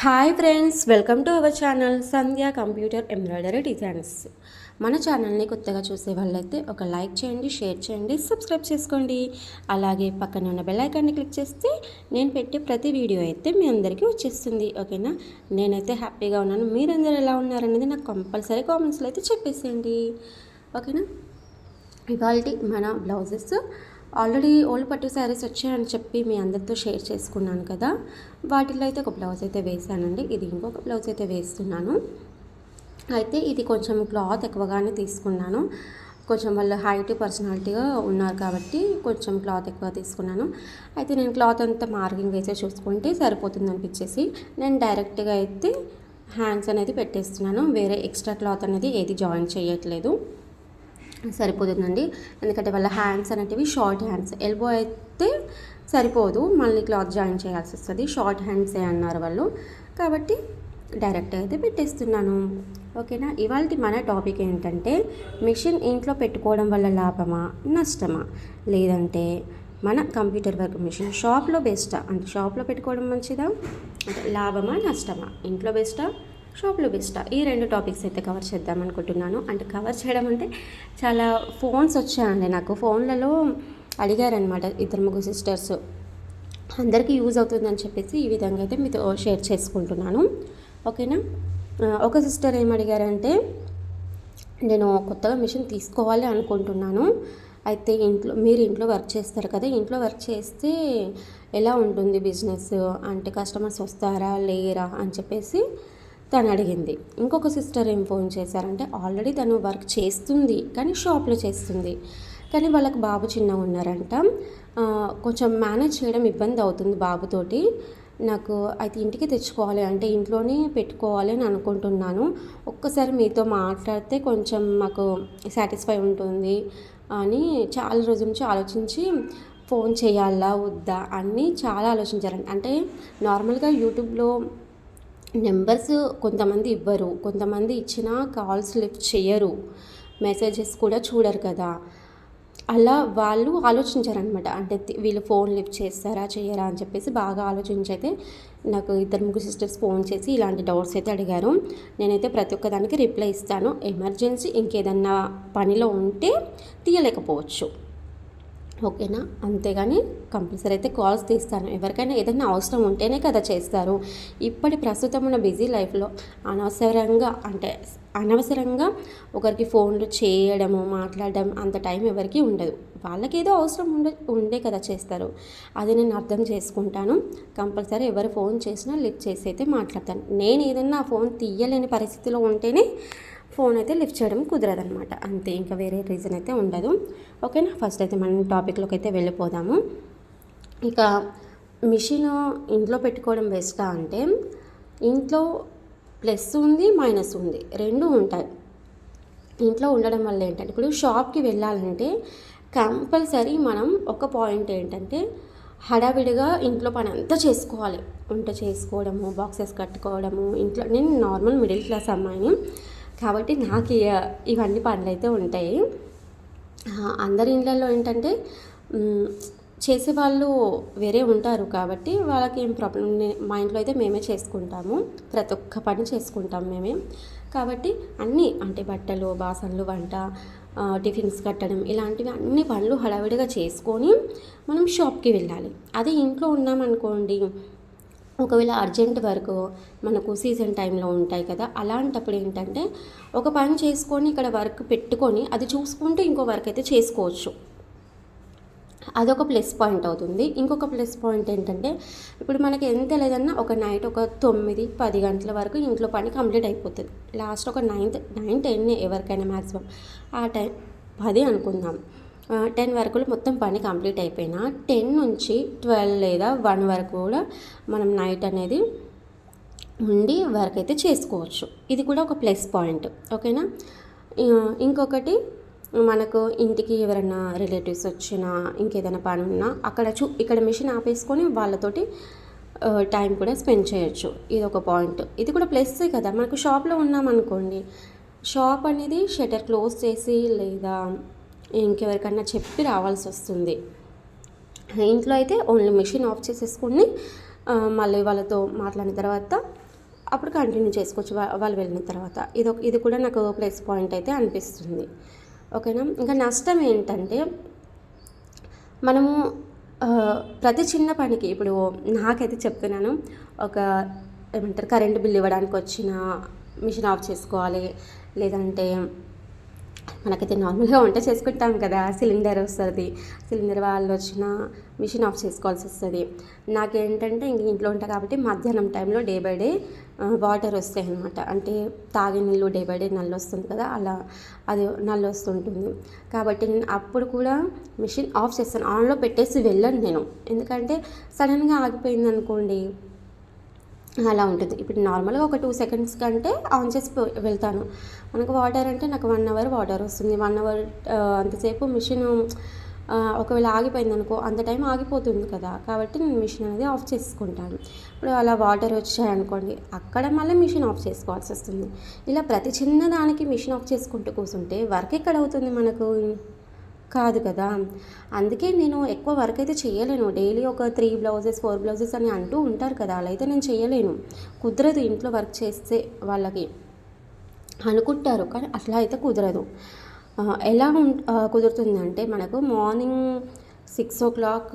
Hi friends, welcome to our channel Sandhya computer embroidery designs. మన ఛానల్ని కొత్తగా చూసే వాళ్ళైతే ఒక లైక్ చేయండి, షేర్ చేయండి, సబ్స్క్రైబ్ చేసుకోండి. అలాగే పక్కన ఉన్న బెల్ ఐకాన్ని క్లిక్ చేస్తే నేను పెట్టే ప్రతి వీడియో అయితే మీ అందరికీ వచ్చేస్తుంది. ఓకేనా? నేనైతే హ్యాపీగా ఉన్నాను. మీరందరూ ఎలా ఉన్నారనేది నాకు కంపల్సరీ కామెంట్స్లో అయితే చెప్పేసేయండి. ఓకేనా? ఇవాళ మన బ్లౌజెస్ ఆల్రెడీ ఓల్డ్ పట్టు శారీస్ వచ్చాయని చెప్పి మీ అందరితో షేర్ చేసుకున్నాను కదా. వాటిల్లో అయితే ఒక బ్లౌజ్ అయితే వేసానండి. ఇది ఇంకొక బ్లౌజ్ అయితే వేస్తున్నాను. అయితే ఇది కొంచెం క్లాత్ ఎక్కువగానే తీసుకున్నాను. కొంచెం వాళ్ళు హైట్ పర్సనాలిటీగా ఉన్నారు కాబట్టి కొంచెం క్లాత్ ఎక్కువ తీసుకున్నాను. అయితే నేను క్లాత్ అంతా మార్కింగ్ వేసే చూసుకుంటే సరిపోతుంది అనిపించేసి నేను డైరెక్ట్గా అయితే హ్యాండ్స్ అనేది పెట్టేస్తున్నాను. వేరే ఎక్స్ట్రా క్లాత్ అనేది ఏది జాయిన్ చేయట్లేదు. సరిపోతుందండి. ఎందుకంటే వాళ్ళ హ్యాండ్స్ అనేటివి షార్ట్ హ్యాండ్స్, ఎల్బో అయితే సరిపోదు, మళ్ళీ క్లాత్ జాయిన్ చేయాల్సి వస్తుంది. షార్ట్ హ్యాండ్సే అన్నారు వాళ్ళు, కాబట్టి డైరెక్ట్గా అయితే పెట్టేస్తున్నాను. ఓకేనా? ఇవాళ మన టాపిక్ ఏంటంటే మిషన్ ఇంట్లో పెట్టుకోవడం వల్ల లాభమా నష్టమా, లేదంటే మన కంప్యూటర్ వర్క్ మిషన్ షాప్లో బెస్టా, అంటే షాప్లో పెట్టుకోవడం మంచిదా, అంటే లాభమా నష్టమా, ఇంట్లో బెస్టా షాప్లో బెస్టా, ఈ రెండు టాపిక్స్ అయితే కవర్ చేద్దాం అనుకుంటున్నాను. అంటే కవర్ చేయడం అంటే చాలా ఫోన్స్ వచ్చాయండి నాకు. ఫోన్లలో అడిగారనమాట ఇద్దరు ముగ్గురు సిస్టర్స్, అందరికీ యూజ్ అవుతుందని చెప్పేసి ఈ విధంగా అయితే మీతో షేర్ చేసుకుంటున్నాను. ఓకేనా? ఒక సిస్టర్ ఏం అడిగారంటే, నేను కొత్తగా మిషన్ తీసుకోవాలి అనుకుంటున్నాను, అయితే మీరు ఇంట్లో వర్క్ చేస్తారు కదా, ఇంట్లో వర్క్ చేస్తే ఎలా ఉంటుంది బిజినెస్, అంటే కస్టమర్స్ వస్తారా లేరా అని చెప్పేసి తను అడిగింది. ఇంకొక సిస్టర్ ఏం ఫోన్ చేశారంటే, ఆల్రెడీ తను వర్క్ చేస్తుంది కానీ షాప్లో చేస్తుంది, కానీ వాళ్ళకి బాబు చిన్నగా ఉన్నారంట, కొంచెం మేనేజ్ చేయడం ఇబ్బంది అవుతుంది బాబుతోటి, నాకు అయితే ఇంటికి తెచ్చుకోవాలి, అంటే ఇంట్లోనే పెట్టుకోవాలి అని అనుకుంటున్నాను, ఒక్కసారి మీతో మాట్లాడితే కొంచెం మాకు సాటిస్ఫై ఉంటుంది అని చాలా రోజుల నుంచి ఆలోచించి ఫోన్ చేయాలా వద్దా అన్నీ చాలా ఆలోచించారండి. అంటే నార్మల్గా యూట్యూబ్లో నెంబర్స్ కొంతమంది ఇవ్వరు, కొంతమంది ఇచ్చిన కాల్స్ లిఫ్ట్ చేయరు, మెసేజెస్ కూడా చూడరు కదా, అలా వాళ్ళు ఆలోచించారనమాట. అంటే వీళ్ళు ఫోన్ లిఫ్ట్ చేస్తారా చేయరా అని చెప్పేసి బాగా ఆలోచించి అయితే నాకు ఇద్దరు ముగ్గురు సిస్టర్స్ ఫోన్ చేసి ఇలాంటి డౌట్స్ అయితే అడిగారు. నేనైతే ప్రతి ఒక్కదానికి రిప్లై ఇస్తాను. ఎమర్జెన్సీ ఇంకేదన్నా పనిలో ఉంటే తీయలేకపోవచ్చు, ఓకేనా? అంతేగాని కంపల్సరీ అయితే కాల్స్ తీస్తాను. ఎవరికైనా ఏదైనా అవసరం ఉంటేనే కదా చేస్తారు. ఇప్పటి ప్రస్తుతం ఉన్న బిజీ లైఫ్లో అనవసరంగా ఒకరికి ఫోన్లు చేయడము మాట్లాడడం అంత టైం ఎవరికి ఉండదు. వాళ్ళకి ఏదో అవసరం ఉండే కదా చేస్తారు. అది నేను అర్థం చేసుకుంటాను. కంపల్సరీ ఎవరు ఫోన్ చేసినా లిఫ్ట్ చేసి అయితే మాట్లాడతాను. నేను ఏదన్నా ఫోన్ తీయలేని పరిస్థితిలో ఉంటేనే ఫోన్ అయితే లిఫ్ట్ చేయడం కుదరదనమాట, అంతే, ఇంకా వేరే రీజన్ అయితే ఉండదు. ఓకేనా? ఫస్ట్ అయితే మనం టాపిక్లోకి అయితే వెళ్ళిపోదాము. ఇక మిషన్ ఇంట్లో పెట్టుకోవడం బెస్టా అంటే, ఇంట్లో ప్లస్ ఉంది మైనస్ ఉంది, రెండు ఉంటాయి. ఇంట్లో ఉండడం వల్ల ఏంటంటే, ఇప్పుడు షాప్కి వెళ్ళాలంటే కంపల్సరీ మనం ఒక పాయింట్ ఏంటంటే హడావిడిగా ఇంట్లో పని అంతా చేసుకోవాలి. వంట చేసుకోవడము, బాక్సెస్ కట్టుకోవడము, ఇంట్లో నేను నార్మల్ మిడిల్ క్లాస్ అమ్మాయిని కాబట్టి నాకు ఇవన్నీ పనులు అయితే ఉంటాయి. అందరి ఇళ్ళల్లో ఏంటంటే చేసేవాళ్ళు వేరే ఉంటారు కాబట్టి వాళ్ళకి ఏం ప్రాబ్లం, మా ఇంట్లో అయితే మేమే చేసుకుంటాము, ప్రతి ఒక్క పని చేసుకుంటాం మేమే కాబట్టి అన్నీ, అంటే బట్టలు, బాసనలు, వంట, టిఫిన్స్ కట్టడం, ఇలాంటివి అన్ని పనులు హడావిడిగా చేసుకొని మనం షాప్కి వెళ్ళాలి. అదే ఇంట్లో ఉన్నామనుకోండి, ఒకవేళ అర్జెంట్ వర్క్ మనకు సీజన్ టైంలో ఉంటాయి కదా, అలాంటప్పుడు ఏంటంటే ఒక పని చేసుకొని ఇక్కడ వర్క్ పెట్టుకొని అది చూసుకుంటూ ఇంకో వర్క్ అయితే చేసుకోవచ్చు. అదొక ప్లస్ పాయింట్ అవుతుంది. ఇంకొక ప్లస్ పాయింట్ ఏంటంటే, ఇప్పుడు మనకి ఎంత లేదన్నా ఒక నైట్ ఒక 9-10 గంటల వరకు ఇంట్లో పని కంప్లీట్ అయిపోతుంది. లాస్ట్ ఒక 9-10 ఎవరికైనా మ్యాక్సిమం, ఆ టైం 10 అనుకుందాం, 10 వరకు మొత్తం పని కంప్లీట్ అయిపోయినా 10 నుంచి 12 లేదా 1 వరకు కూడా మనం నైట్ అనేది ఉండి వర్క్ అయితే చేసుకోవచ్చు. ఇది కూడా ఒక ప్లస్ పాయింట్, ఓకేనా? ఇంకొకటి, మనకు ఇంటికి ఎవరైనా రిలేటివ్స్ వచ్చినా ఇంకేదైనా పని ఉన్నా ఇక్కడ మిషన్ ఆపేసుకొని వాళ్ళతోటి టైం కూడా స్పెండ్ చేయొచ్చు. ఇది ఒక పాయింట్, ఇది కూడా ప్లస్సే కదా. మనకు షాప్లో ఉన్నామనుకోండి, షాప్ అనేది షట్టర్ క్లోజ్ చేసి లేదా ఇంకెవరికన్నా చెప్పి రావాల్సి వస్తుంది. ఇంట్లో అయితే ఓన్లీ మిషన్ ఆఫ్ చేసేసుకుని మళ్ళీ వాళ్ళతో మాట్లాడిన తర్వాత అప్పుడు కంటిన్యూ చేసుకోవచ్చు వాళ్ళు వెళ్ళిన తర్వాత. ఇది కూడా నాకు ప్లస్ పాయింట్ అయితే అనిపిస్తుంది. ఓకేనా. ఇంకా నష్టం ఏంటంటే మనము ప్రతి చిన్న పనికి ఇప్పుడు నాకైతే చెప్తున్నాను, ఒక ఏమంటారు కరెంటు బిల్ ఇవ్వడానికి వచ్చిన మిషన్ ఆఫ్ చేసుకోవాలి, లేదంటే మనకైతే నార్మల్గా వంట చేసుకుంటాం కదా, సిలిండర్ వస్తుంది, సిలిండర్ వాళ్ళు వచ్చిన మిషన్ ఆఫ్ చేసుకోవాల్సి వస్తుంది. నాకేంటంటే ఇంక ఇంట్లో ఉంటా కాబట్టి మధ్యాహ్నం టైంలో డే బై డే వాటర్ వస్తాయి అనమాట. అంటే తాగే నీళ్ళు డే బై డే నల్లు వస్తుంది కదా, అలా అది నల్లు వస్తుంటుంది కాబట్టి నేను అప్పుడు కూడా మిషన్ ఆఫ్ చేస్తాను. ఆన్లో పెట్టేసి వెళ్ళను నేను, ఎందుకంటే సడన్గా ఆగిపోయింది అనుకోండి అలా ఉంటుంది. ఇప్పుడు నార్మల్గా ఒక 2 సెకండ్స్ కంటే ఆన్ చేసి వెళ్తాను. మనకు వాటర్ అంటే నాకు 1 అవర్ వాటర్ వస్తుంది. 1 అవర్ అంతసేపు మిషన్ ఒకవేళ ఆగిపోయింది అనుకో, అంత టైం ఆగిపోతుంది కదా, కాబట్టి నేను మిషన్ అనేది ఆఫ్ చేసుకుంటాను. ఇప్పుడు అలా వాటర్ వచ్చాయనుకోండి, అక్కడ మళ్ళీ మిషన్ ఆఫ్ చేసుకోవాల్సి వస్తుంది. ఇలా ప్రతి చిన్న దానికి మిషన్ ఆఫ్ చేసుకుంటూ కూర్చుంటే వర్క్ ఎక్కడ అవుతుంది మనకు, కాదు కదా. అందుకే నేను ఎక్కువ వర్క్ అయితే చేయలేను. డైలీ ఒక 3 బ్లౌజెస్ 4 బ్లౌజెస్ అని అంటూ ఉంటారు కదా, అలా అయితే నేను చేయలేను. కుదరదు ఇంట్లో వర్క్ చేస్తే వాళ్ళకి అనుకుంటారు, కానీ అట్లా అయితే కుదరదు. ఎలా కుదురుతుందంటే మనకు మార్నింగ్ 6 o'clock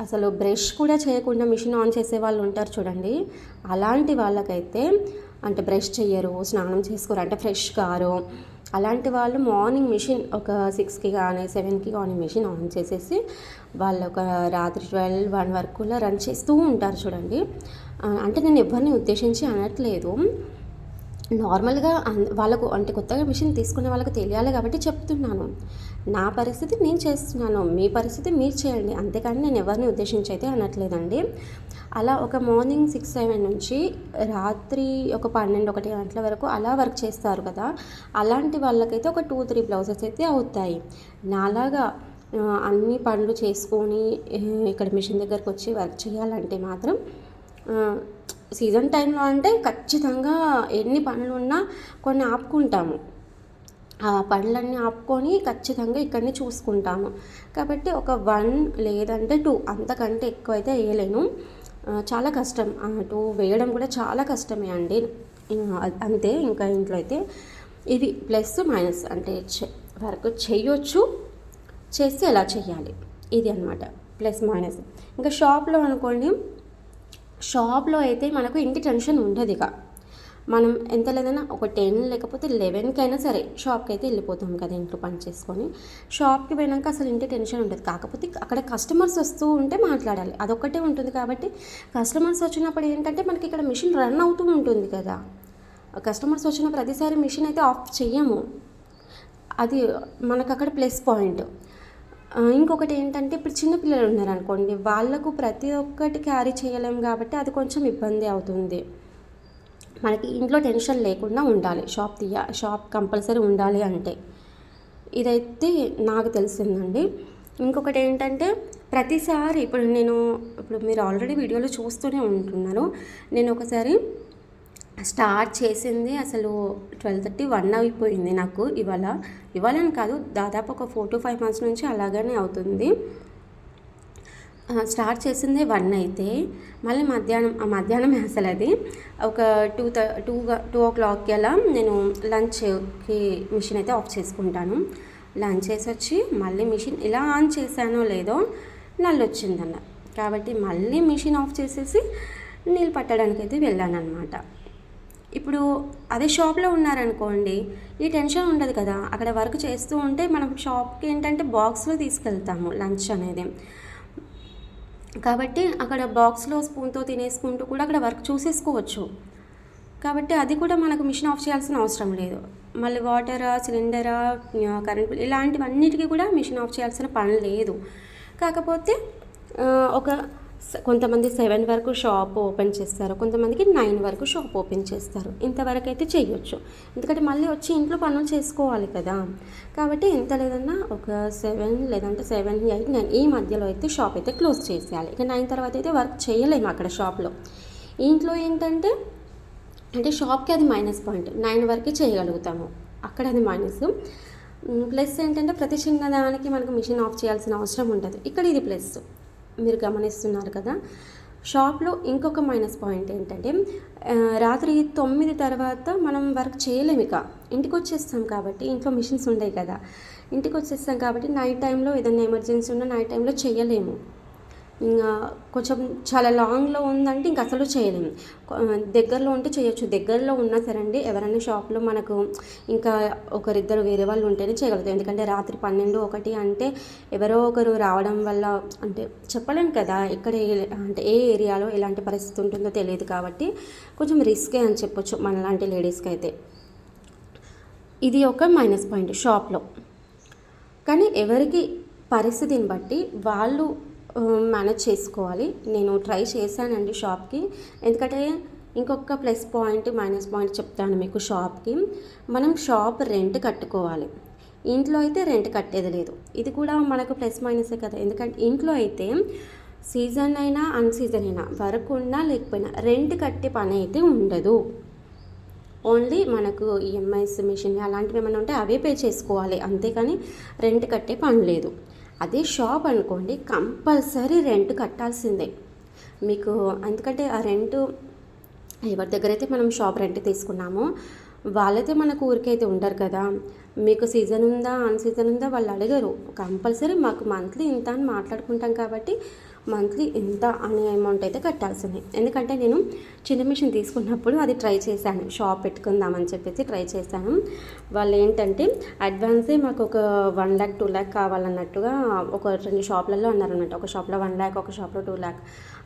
అసలు బ్రష్ కూడా చేయకుండా మిషన్ ఆన్ చేసే వాళ్ళు ఉంటారు చూడండి. అలాంటి వాళ్ళకైతే అంటే బ్రష్ చెయ్యరు, స్నానం చేసుకోరు, అంటే ఫ్రెష్ కారు, అలాంటి వాళ్ళు మార్నింగ్ మిషన్ ఒక 6కి కానీ 7కి కానీ మిషన్ ఆన్ చేసేసి వాళ్ళు ఒక రాత్రి 12-1 వరకు రన్ చేస్తూ ఉంటారు చూడండి. అంటే నేను ఎవరిని ఉద్దేశించి అనట్లేదు, నార్మల్గా వాళ్ళకు అంటే కొత్తగా మిషన్ తీసుకునే వాళ్ళకి తెలియాలి కాబట్టి చెప్తున్నాను. నా పరిస్థితి నేను చేస్తున్నాను, మీ పరిస్థితి మీరు చేయండి, అంతేకాని నేను ఎవరిని ఉద్దేశించి అయితే అనట్లేదండి. అలా ఒక మార్నింగ్ 6-7 నుంచి రాత్రి ఒక 12-1 గంటల వరకు అలా వర్క్ చేస్తారు కదా, అలాంటి వాళ్ళకైతే ఒక 2-3 బ్లౌజెస్ అయితే అవుతాయి. నాలాగా అన్ని పనులు చేసుకొని ఇక్కడ మిషన్ దగ్గరకు వచ్చి వర్క్ చేయాలంటే మాత్రం సీజన్ టైంలో అంటే ఖచ్చితంగా ఎన్ని పనులున్నా కొన్ని ఆపుకుంటాము. ఆ పనులన్నీ ఆపుకొని ఖచ్చితంగా ఇక్కడనే చూసుకుంటాము. కాబట్టి ఒక 1 లేదంటే 2 అంతకంటే ఎక్కువైతే వేయలేను, చాలా కష్టం. 2 వేయడం కూడా చాలా కష్టమే అండి. అంతే. ఇంకా ఇంట్లో అయితే ఇది ప్లస్ మైనస్, అంటే వర్క్ చేయొచ్చు, చేస్తే ఎలా చేయాలి, ఇది అనమాట ప్లస్ మైనస్. ఇంకా షాప్లో అనుకోండి, షాప్లో అయితే మనకు ఇంటి టెన్షన్ ఉండదు. ఇక మనం ఎంత లేదన్నా ఒక 10 లేకపోతే 11కి అయినా సరే షాప్కి అయితే వెళ్ళిపోతాం కదా ఇంట్లో పని చేసుకొని. షాప్కి పోయినాక అసలు ఇంటి టెన్షన్ ఉండదు. కాకపోతే అక్కడ కస్టమర్స్ వస్తూ ఉంటే మాట్లాడాలి, అదొక్కటే ఉంటుంది. కాబట్టి కస్టమర్స్ వచ్చినప్పుడు ఏంటంటే మనకి ఇక్కడ మిషన్ రన్ అవుతూ ఉంటుంది కదా, కస్టమర్స్ వచ్చిన ప్రతిసారి మిషన్ అయితే ఆఫ్ చెయ్యము, అది మనకు అక్కడ ప్లస్ పాయింట్. ఇంకొకటి ఏంటంటే ఇప్పుడు చిన్నపిల్లలు ఉన్నారనుకోండి, వాళ్ళకు ప్రతి ఒక్కటి క్యారీ చేయలేము కాబట్టి అది కొంచెం ఇబ్బంది అవుతుంది. మనకి ఇంట్లో టెన్షన్ లేకుండా ఉండాలి, షాప్ కంపల్సరీ ఉండాలి అంటే. ఇదైతే నాకు తెలిసిందండి. ఇంకొకటి ఏంటంటే ప్రతిసారి ఇప్పుడు మీరు ఆల్రెడీ వీడియోలో చూస్తూనే ఉంటున్నాను, నేను ఒకసారి స్టార్ట్ చేసింది అసలు 12:30-1 అయిపోయింది నాకు. ఇవాళని కాదు, దాదాపు ఒక 4 to 5 months నుంచి అలాగనే అవుతుంది. స్టార్ట్ చేసింది 1 అయితే మళ్ళీ మధ్యాహ్నం అసలు అది ఒక 2 o'clockకి అలా నేను లంచ్కి మిషన్ అయితే ఆఫ్ చేసుకుంటాను. లంచ్ చేసి వచ్చి మళ్ళీ మిషన్ ఇలా ఆన్ చేశానో లేదో నల్లు వచ్చిందన్న, కాబట్టి మళ్ళీ మిషన్ ఆఫ్ చేసేసి నీళ్ళు పట్టడానికి అయితే వెళ్ళాను అనమాట. ఇప్పుడు అదే షాప్లో ఉన్నారనుకోండి, ఈ టెన్షన్ ఉండదు కదా. అక్కడ వర్క్ చేస్తూ ఉంటే మనం షాప్కి ఏంటంటే బాక్స్లో తీసుకెళ్తాము లంచ్ అనేది, కాబట్టి అక్కడ బాక్స్లో స్పూన్తో తినేసుకుంటూ కూడా అక్కడ వర్క్ చూసేసుకోవచ్చు. కాబట్టి అది కూడా మనకు మిషన్ ఆఫ్ చేయాల్సిన అవసరం లేదు. మళ్ళీ వాటరా, సిలిండరా, కరెంట్ బిల్ ఇలాంటివన్నిటికీ కూడా మిషన్ ఆఫ్ చేయాల్సిన పని లేదు. కాకపోతే కొంతమంది 7 వరకు షాప్ ఓపెన్ చేస్తారు, కొంతమందికి 9 వరకు షాప్ ఓపెన్ చేస్తారు. ఇంతవరకు అయితే చేయొచ్చు, ఎందుకంటే మళ్ళీ వచ్చి ఇంట్లో పనులు చేసుకోవాలి కదా. కాబట్టి ఎంత లేదన్నా ఒక 7 లేదంటే 7, 8, 9 ఈ మధ్యలో అయితే షాప్ అయితే క్లోజ్ చేసేయాలి. ఇక 9 తర్వాత అయితే వర్క్ చేయలేము అక్కడ షాప్లో. ఇంట్లో ఏంటంటే అంటే షాప్కి అది మైనస్ పాయింట్, 9 వరకే చేయగలుగుతాము, అక్కడ అది మైనస్. ప్లస్ ఏంటంటే ప్రతి చిన్నదానికి మనకు మిషన్ ఆఫ్ చేయాల్సిన అవసరం ఉంటుంది, ఇక్కడ ఇది ప్లస్. మీరు గమనిస్తున్నారు కదా, షాప్లో ఇంకొక మైనస్ పాయింట్ ఏంటంటే రాత్రి 9 తర్వాత మనం వర్క్ చేయలేము. ఇక ఇంటికి వచ్చేస్తాం కాబట్టి ఇంట్లో మిషన్స్ ఉండవు కదా, ఇంటికి వచ్చేస్తాం కాబట్టి నైట్ టైంలో ఏదైనా ఎమర్జెన్సీ ఉన్న నైట్ టైంలో చేయలేము. ఇంకా కొంచెం చాలా లాంగ్లో ఉందంటే ఇంక అసలు చేయలేము. దగ్గరలో ఉంటే చేయొచ్చు. దగ్గరలో ఉన్నా సరే అండి, ఎవరైనా షాప్లో మనకు ఇంకా ఒకరిద్దరు వేరే వాళ్ళు ఉంటేనే చేయగలుగుతాం. ఎందుకంటే రాత్రి 12, 1 అంటే ఎవరో ఒకరు రావడం వల్ల అంటే చెప్పలేం కదా, ఎక్కడ అంటే ఏ ఏరియాలో ఎలాంటి పరిస్థితి ఉంటుందో తెలియదు. కాబట్టి కొంచెం రిస్కే అని చెప్పొచ్చు మనలాంటి లేడీస్కి అయితే. ఇది ఒక మైనస్ పాయింట్ షాప్లో. కానీ ఎవరికి పరిస్థితిని బట్టి వాళ్ళు మేనేజ్ చేసుకోవాలి. నేను ట్రై చేశానండి షాప్కి. ఎందుకంటే ఇంకొక ప్లస్ పాయింట్ మైనస్ పాయింట్ చెప్తాను మీకు. షాప్కి మనం షాప్ రెంట్ కట్టుకోవాలి, ఇంట్లో అయితే రెంట్ కట్టేది లేదు. ఇది కూడా మనకు ప్లస్ మైనసే కదా. ఎందుకంటే ఇంట్లో అయితే సీజన్ అయినా అన్సీజన్ అయినా వర్క్ ఉన్నా లేకపోయినా రెంట్ కట్టే పని అయితే ఉండదు. ఓన్లీ మనకు ఈఎంఐస్ మిషన్ అలాంటివి ఏమైనా ఉంటే అవే పే చేసుకోవాలి, అంతేకాని రెంట్ కట్టే పని లేదు. అదే షాప్ అనుకోండి, కంపల్సరీ రెంట్ కట్టాల్సిందే మీకు. ఎందుకంటే ఆ రెంటు ఎవరి దగ్గర అయితే మనం షాప్ రెంట్ తీసుకున్నామో వాళ్ళైతే మనకు ఊరికైతే ఉండరు కదా. మీకు సీజన్ ఉందా అన్సీజన్ ఉందా వాళ్ళు అడగరు. కంపల్సరీ మాకు మంత్లీ ఇంత అని మాట్లాడుకుంటాం కాబట్టి మంత్లీ ఇంత అనే అమౌంట్ అయితే కట్టాల్సిందే. ఎందుకంటే నేను చిన్న మిషన్ తీసుకున్నప్పుడు అది ట్రై చేశాను, షాప్ పెట్టుకుందామని చెప్పేసి ట్రై చేశాను. వాళ్ళు ఏంటంటే అడ్వాన్సే మాకు ఒక 1 lakh 2 lakh కావాలన్నట్టుగా ఒక 2 షాప్లలో అన్నారన్నట్టు. ఒక షాప్లో 1 lakh, ఒక షాప్లో 2 lakh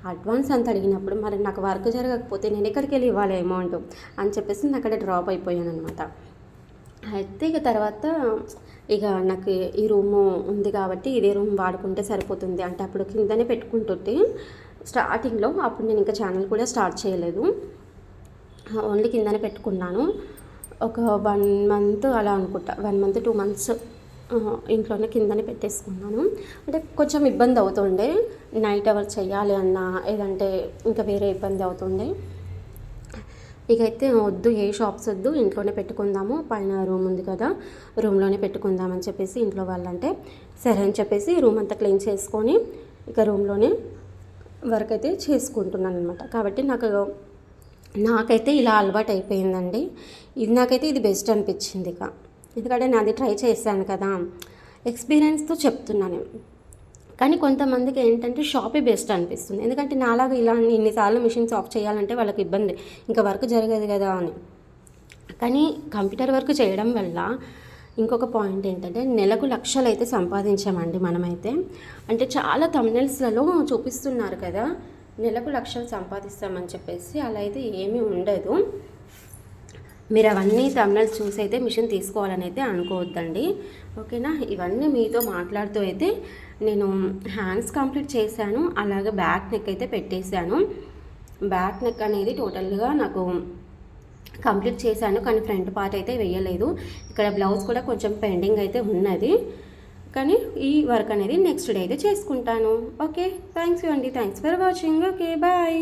అడ్వాన్స్ అంత అడిగినప్పుడు మరి నాకు వర్క్ జరగకపోతే నేను ఎక్కడికి వెళ్ళి ఇవ్వాలి అమౌంట్ అని చెప్పేసి నేను అక్కడ డ్రాప్ అయిపోయాను అనమాట. అయితే ఇక తర్వాత ఇక నాకు ఈ రూము ఉంది కాబట్టి ఇదే రూమ్ వాడుకుంటే సరిపోతుంది అంటే అప్పుడు కిందనే పెట్టుకుంటుంటే స్టార్టింగ్లో. అప్పుడు నేను ఇంకా ఛానల్ కూడా స్టార్ట్ చేయలేదు, ఓన్లీ కిందనే పెట్టుకున్నాను. ఒక 1 month అలా అనుకుంటా, 1 month 2 months ఇంట్లోనే కిందనే పెట్టేసుకున్నాను. అంటే కొంచెం ఇబ్బంది అవుతుండే, నైట్ అవర్ చేయాలి అన్నా ఏదంటే ఇంకా వేరే ఇబ్బంది అవుతుండే. ఇకైతే వద్దు, ఏ షాప్స్ వద్దు, ఇంట్లోనే పెట్టుకుందాము, పైన రూమ్ ఉంది కదా రూమ్లోనే పెట్టుకుందామని చెప్పేసి ఇంట్లో వాళ్ళంటే సరే అని చెప్పేసి రూమ్ అంతా క్లీన్ చేసుకొని ఇక రూమ్లోనే వర్క్ అయితే చేసుకుంటున్నాను అనమాట. కాబట్టి నాకైతే ఇలా అలవాటు అయిపోయిందండి. నాకైతే ఇది బెస్ట్ అనిపించింది. ఇక ఎందుకంటే నాది ట్రై చేశాను కదా, ఎక్స్పీరియన్స్తో చెప్తున్నాను. కానీ కొంతమందికి ఏంటంటే షాపే బెస్ట్ అనిపిస్తుంది. ఎందుకంటే నాలాగా ఇలా ఇన్నిసార్లు మిషన్స్ ఆఫ్ చేయాలంటే వాళ్ళకి ఇబ్బంది, ఇంకా వర్క్ జరగదు కదా అని. కానీ కంప్యూటర్ వర్క్ చేయడం వల్ల ఇంకొక పాయింట్ ఏంటంటే నెలకు లక్షలు అయితే సంపాదించామండి మనమైతే. అంటే చాలా థంబ్నెయిల్స్లలో చూపిస్తున్నారు కదా నెలకు లక్షలు సంపాదిస్తామని చెప్పేసి, అలా అయితే ఏమీ ఉండదు. మీరు అవన్నీ థంబ్నెయిల్స్ చూసి అయితే మిషన్ తీసుకోవాలని అయితే అనుకోవద్దండి, ఓకేనా. ఇవన్నీ మీతో మాట్లాడుతూ అయితే నేను హ్యాండ్స్ కంప్లీట్ చేశాను, అలాగే బ్యాక్ నెక్ అయితే పెట్టేశాను. బ్యాక్ నెక్ అనేది టోటల్గా నాకు కంప్లీట్ చేశాను, కానీ ఫ్రంట్ పార్ట్ అయితే వేయలేదు. ఇక్కడ బ్లౌజ్ కూడా కొంచెం పెండింగ్ అయితే ఉన్నది, కానీ ఈ వర్క్ అనేది నెక్స్ట్ డే అయితే చేసుకుంటాను. ఓకే, థ్యాంక్స్ యూ అండి, thanks for watching. Okay, bye.